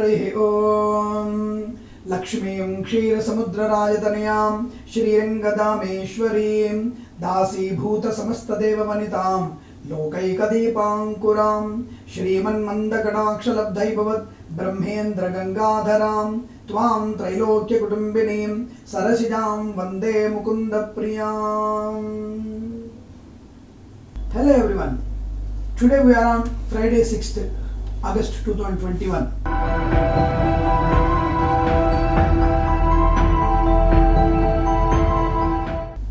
हरिः ओम् लक्ष्मीं क्षीरसमुद्रराजतनयां श्रीरङ्गदामेश्वरीं दासीभूतसमस्तदेववनितां लोकैकदीपाङ्कुरां श्रीमन्मन्दकटाक्षलब्धैभवत् ब्रह्मेन्द्रगङ्गाधरां त्वां त्रैलोक्यकुटुम्बिनीं सरसिजां वन्दे मुकुन्दप्रियाम्. Hello everyone. Today we are on Friday 6th August 2021.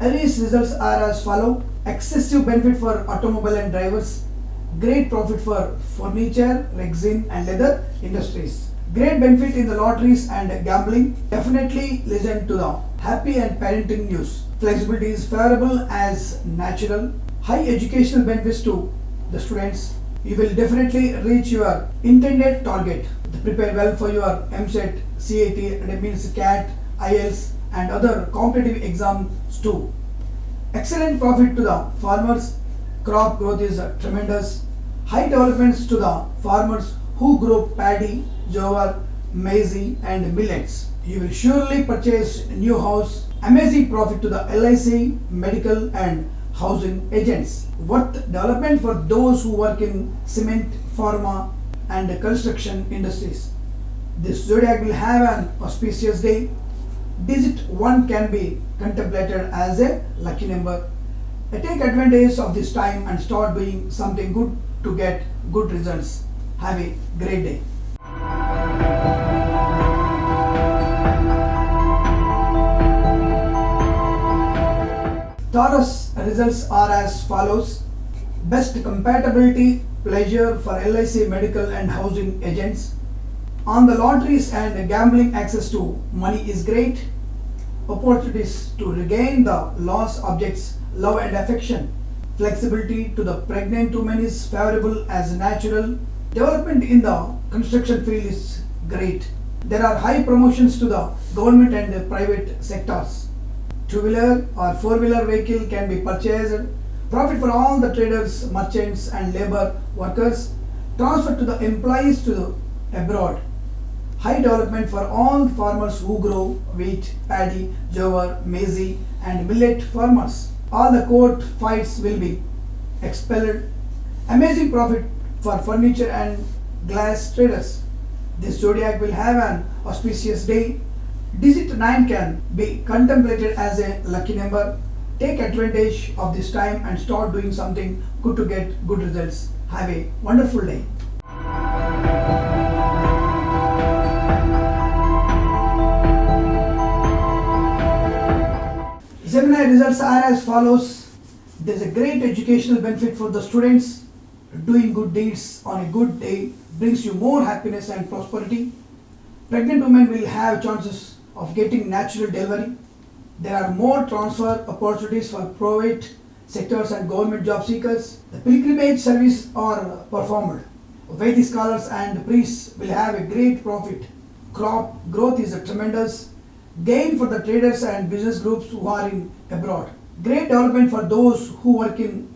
Aries results are as follow: excessive benefit for automobile and drivers, great profit for furniture, resin and leather industries, great benefit in the lotteries and gambling. Definitely listen to the happy and parenting news. Flexibility is favorable as natural. High educational benefits to the students. You will definitely reach your intended target. Prepare well for your MSET, CAT, that means CAT, IELTS and other competitive exams too. Excellent profit to the farmers. Crop growth is tremendous. High developments to the farmers who grow paddy, jowar, maize and millets. You will surely purchase new house. Amazing profit to the LIC, medical and housing agents. Worth development for those who work in cement, pharma and construction industries. This zodiac will have an auspicious day. Digit 1 can be contemplated as a lucky number. Take advantage of this time and start doing something good to get good results. Have a great day. Taurus results are as follows: best compatibility, pleasure for LIC, medical and housing agents. On the lotteries and gambling, access to money is great. Opportunities to regain the lost objects, love and affection. Flexibility to the pregnant woman is favorable as natural. Development in the construction field is great. There are high promotions to the government and the private sectors. Two-wheeler or four-wheeler vehicle can be purchased. Profit for all the traders, merchants and labor workers. Transfer to the employees to the abroad. High development for all farmers who grow wheat, paddy, jowar, maize and millet farmers. All the court fights will be expelled. Amazing profit for furniture and glass traders. This zodiac will have an auspicious day. Digit 9 can be contemplated as a lucky number. Take advantage of this time and start doing something good to get good results. Have a wonderful day. Gemini results are as follows: there is a great educational benefit for the students. Doing good deeds on a good day brings you more happiness and prosperity. Pregnant women will have chances of getting natural delivery. There are more transfer opportunities for private sectors and government job seekers. The pilgrimage service are performed. Vedic scholars and priests will have a great profit. Crop growth is tremendous. Gain for the traders and business groups who are in abroad. Great development for those who work in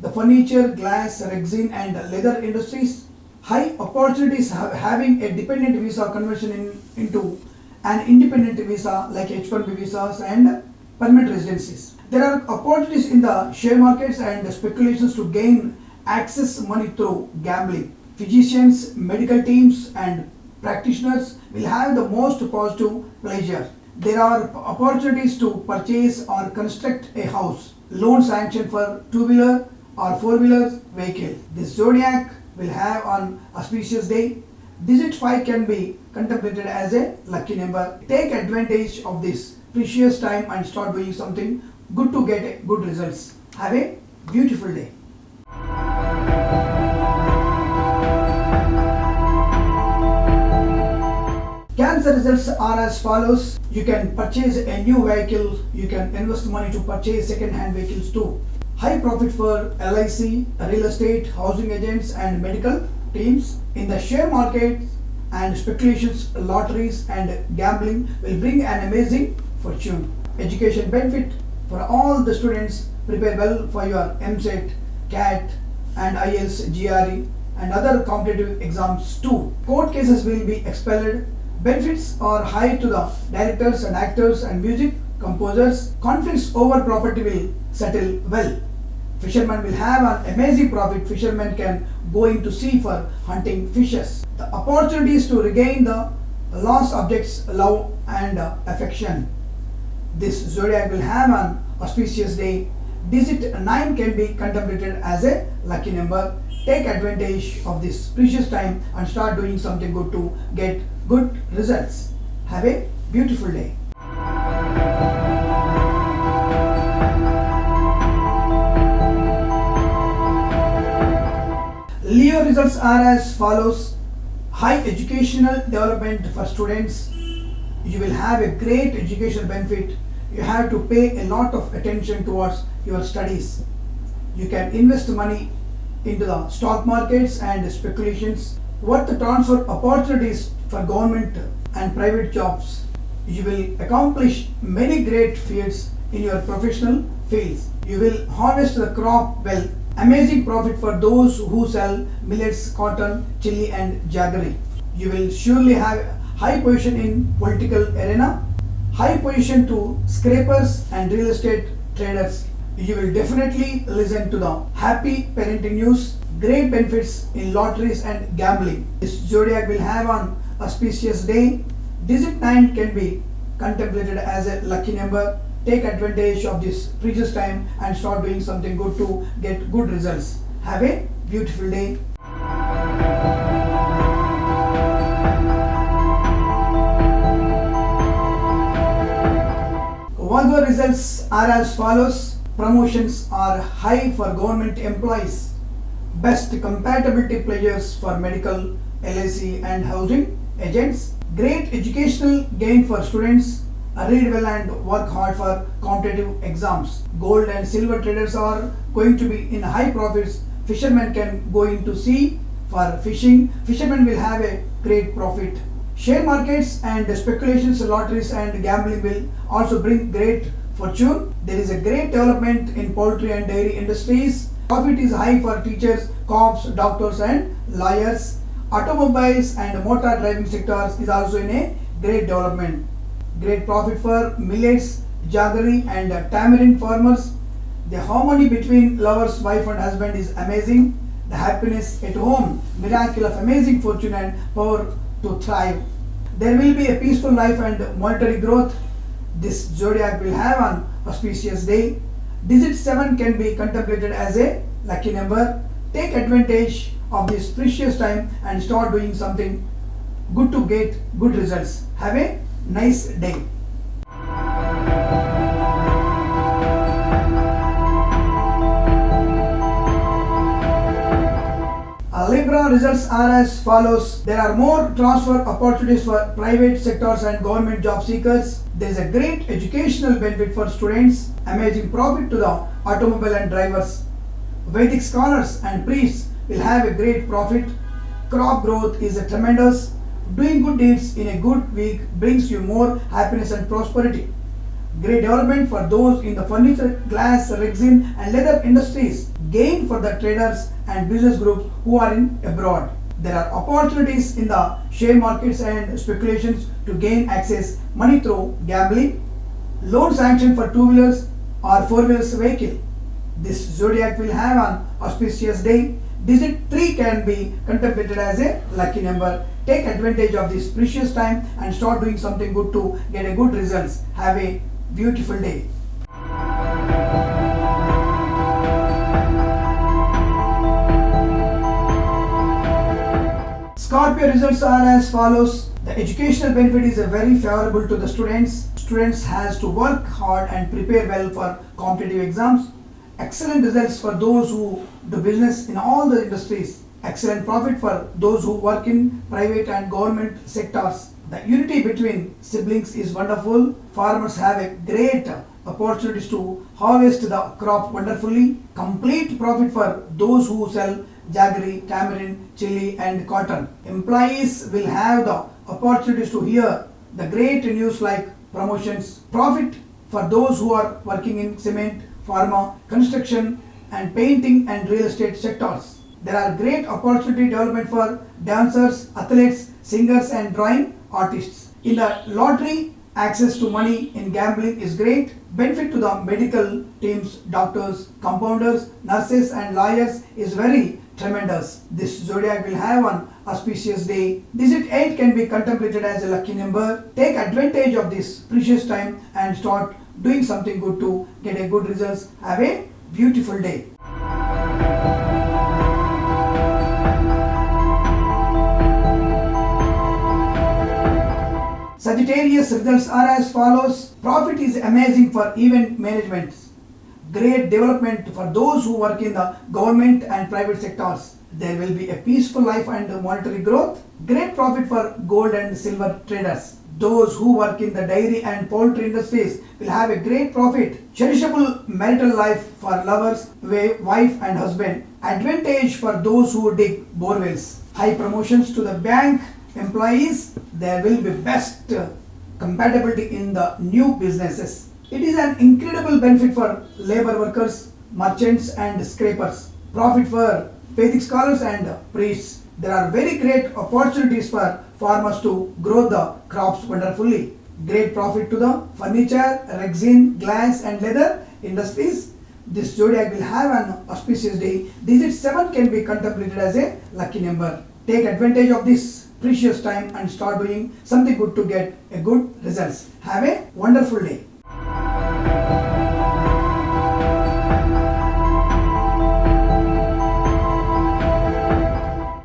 the furniture, glass, resin and leather industries. High opportunities having a dependent visa conversion into an independent visa like H1B visas and permanent residencies. There are opportunities in the share markets and speculations to gain access money through gambling. Physicians, medical teams and practitioners will have the most positive pleasure. There are opportunities to purchase or construct a house. Loan sanction for two-wheeler or four-wheeler vehicle. This zodiac will have an auspicious day. Digit 5 can be contemplated as a lucky number. Take advantage of this precious time and start doing something good to get good results. Have a beautiful day. Cancer results are as follows: you can purchase a new vehicle. You can invest money to purchase second-hand vehicles too. High profit for LIC, real estate, housing agents and medical teams. In the share market and speculations, lotteries and gambling will bring an amazing fortune. Education benefit for all the students. Prepare well for your MSET, CAT and IELTS, GRE and other competitive exams too. Court cases will be expelled. Benefits are high to the directors and actors and music composers. Conflicts over property will settle well. Fishermen will have an amazing profit. Fishermen can go into sea for hunting fishes. The opportunities to regain the lost objects, love and affection. This zodiac will have an auspicious day. Digit 9 can be contemplated as a lucky number. Take advantage of this precious time and start doing something good to get good results. Have a beautiful day. Leo results are as follows. High educational development for students. You will have a great educational benefit. You have to pay a lot of attention towards your studies. You can invest money into the stock markets and speculations. Worth transfer opportunities for government and private jobs. You will accomplish many great feats in your professional fields. You will harvest the crop well. Amazing profit for those who sell millets, cotton, chili and jaggery. You will surely have high position in political arena, high position to scrapers and real estate traders. You will definitely listen to the happy parenting news, great benefits in lotteries and gambling. This zodiac will have an auspicious day. Digit 9 can be contemplated as a lucky number. Take advantage of this precious time and start doing something good to get good results. Have a beautiful day. Virgo results are as follows. Promotions are high for government employees. Best compatibility pledges for medical, LIC and housing agents. Great educational gain for students. Read well and work hard for competitive exams. Gold and silver traders are going to be in high profits. Fishermen can go into sea for fishing. Fishermen will have a great profit. Share markets and speculations, lotteries and gambling will also bring great fortune. There is a great development in poultry and dairy industries. Profit is high for teachers, cops, doctors and lawyers. Automobiles and motor driving sectors is also in a great development. Great profit for millets, jaggery and tamarind farmers. The harmony between lovers, wife and husband is amazing. The happiness at home, miracle of amazing fortune and power to thrive. There will be a peaceful life and monetary growth. This zodiac will have an auspicious day. Digit 7 can be contemplated as a lucky number. Take advantage of this precious time and start doing something good to get good results. Have a nice day. Libra results are as follows. There are more transfer opportunities for private sectors and government job seekers. There is a great educational benefit for students. Amazing profit to the automobile and drivers. Vedic scholars and priests will have a great profit. Crop growth is a tremendous. Doing good deeds in a good week brings you more happiness and prosperity. Great development for those in the furniture, glass, resin and leather industries. Gain for the traders and business groups who are in abroad. There are opportunities in the share markets and speculations to gain access money through gambling. Loan sanction for 2-wheelers or 4-wheelers vehicle. This zodiac will have an auspicious day. Digit 3 can be contemplated as a lucky number. Take advantage of this precious time and start doing something good to get a good results. Have a beautiful day. Scorpio results are as follows. The educational benefit is very favorable to the students. Students has to work hard and prepare well for competitive exams. Excellent results for those who do business in all the industries. Excellent profit for those who work in private and government sectors. The unity between siblings is wonderful. Farmers have a great opportunities to harvest the crop wonderfully. Complete profit for those who sell jaggery, tamarind, chili and cotton. Employees will have the opportunities to hear the great news like promotions. Profit for those who are working in cement, pharma, construction and painting and real estate sectors. There are great opportunity development for dancers, athletes, singers and drawing artists. In the lottery, access to money in gambling is great. Benefit to the medical teams, doctors, compounders, nurses and lawyers is very tremendous. This zodiac will have an auspicious day. Digit 8 can be contemplated as a lucky number. Take advantage of this precious time and start doing something good to get a good results. Have a beautiful day. Sagittarius results are as follows. Profit is amazing for event management. Great development for those who work in the government and private sectors. There will be a peaceful life and monetary growth. Great profit for gold and silver traders. Those who work in the dairy and poultry industries will have a great profit. Cherishable marital life for lovers, wife and husband. Advantage for those who dig borewells. High promotions to the bank employees. There will be best compatibility in the new businesses. It is an incredible benefit for labor workers, merchants and scrapers. Profit for Vedic scholars and priests. There are very great opportunities for farmers to grow the crops wonderfully. Great profit to the furniture, resin, glass and leather industries. This zodiac will have an auspicious day. Digit 7 can be contemplated as a lucky number. Take advantage of this precious time and start doing something good to get a good results. Have a wonderful day.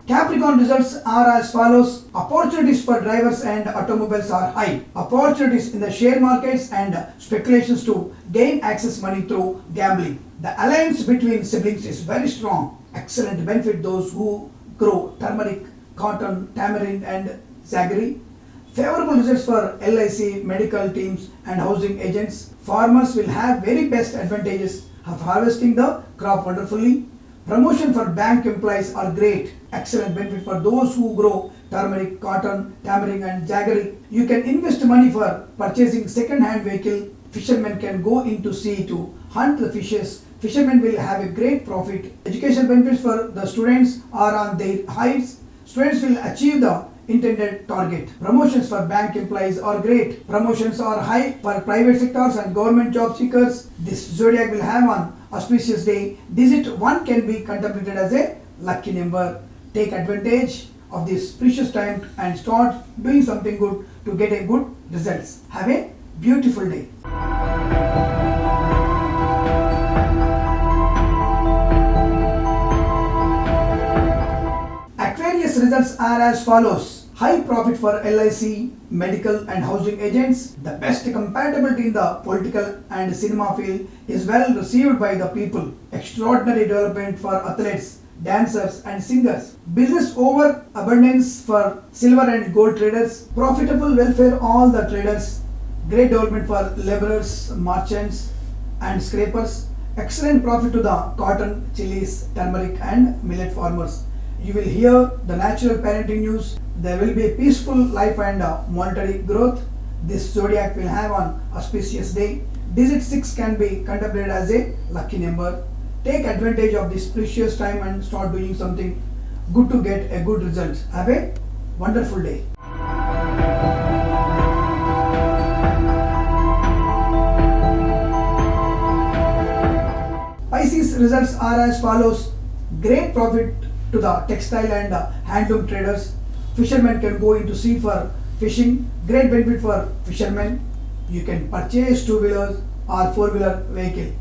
Capricorn results are as follows. Opportunities for drivers and automobiles are high. Opportunities in the share markets and speculations to gain access money through gambling. The alliance between siblings is very strong. Excellent benefit those who grow turmeric, cotton, tamarind and jaggery. Favorable results for LIC, medical teams and housing agents. Farmers will have very best advantages of harvesting the crop wonderfully. Promotion for bank employees are great. Excellent benefit for those who grow turmeric, cotton, tamarind and jaggery. You can invest money for purchasing second-hand vehicle. Fishermen can go into sea to hunt the fishes. Fishermen will have a great profit. Education benefits for the students are on their heights. Students will achieve the intended target. Promotions for bank employees are great. Promotions are high for private sectors and government job seekers. This zodiac will have an auspicious day. Digit 1 can be contemplated as a lucky number. Take advantage of this precious time and start doing something good to get a good results. Have a beautiful day. Aquarius results are as follows. High profit for LIC, medical and housing agents. The best compatibility in the political and cinema field is well received by the people. Extraordinary development for athletes, dancers and singers. Business over abundance for silver and gold traders. Profitable welfare all the traders. Great development for laborers, merchants and scrapers. Excellent profit to the cotton, chilies, turmeric and millet farmers. You will hear the natural parenting news. There will be a peaceful life and monetary growth. This zodiac will have an auspicious day. Digit 6 can be contemplated as a lucky number. Take advantage of this precious time and start doing something good to get a good result. Have a wonderful day. Pisces results are as follows. Great profit to the textile and handloom traders. Fishermen can go into sea for fishing. Great benefit for fishermen. You can purchase two-wheelers or four-wheeler vehicle.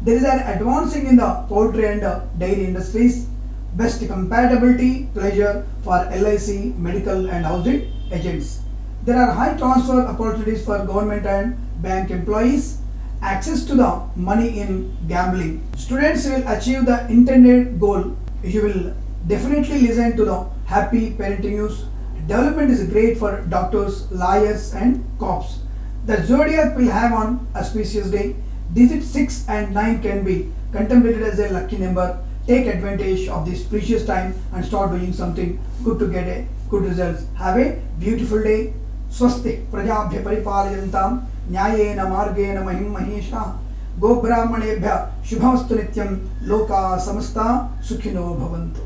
There is an advancing in the poultry and dairy industries. Best compatibility pleasure for LIC, medical and housing agents. There are high transfer opportunities for government and bank employees. Access to the money in gambling. Students will achieve the intended goal. You will definitely listen to the happy parenting news. Development is great for doctors, lawyers and cops. The zodiac will have an auspicious day. Digit 6 and 9 can be contemplated as a lucky number. Take advantage of this precious time and start doing something good to get a good results. Have a beautiful day. Swasti prajabhya paripalayantam न्यायेन मार्गेण महिं महिषा गोब्राह्मणेभ्यः शुभमस्तु नित्यं लोकाः समस्ता सुखिनो भवन्तु।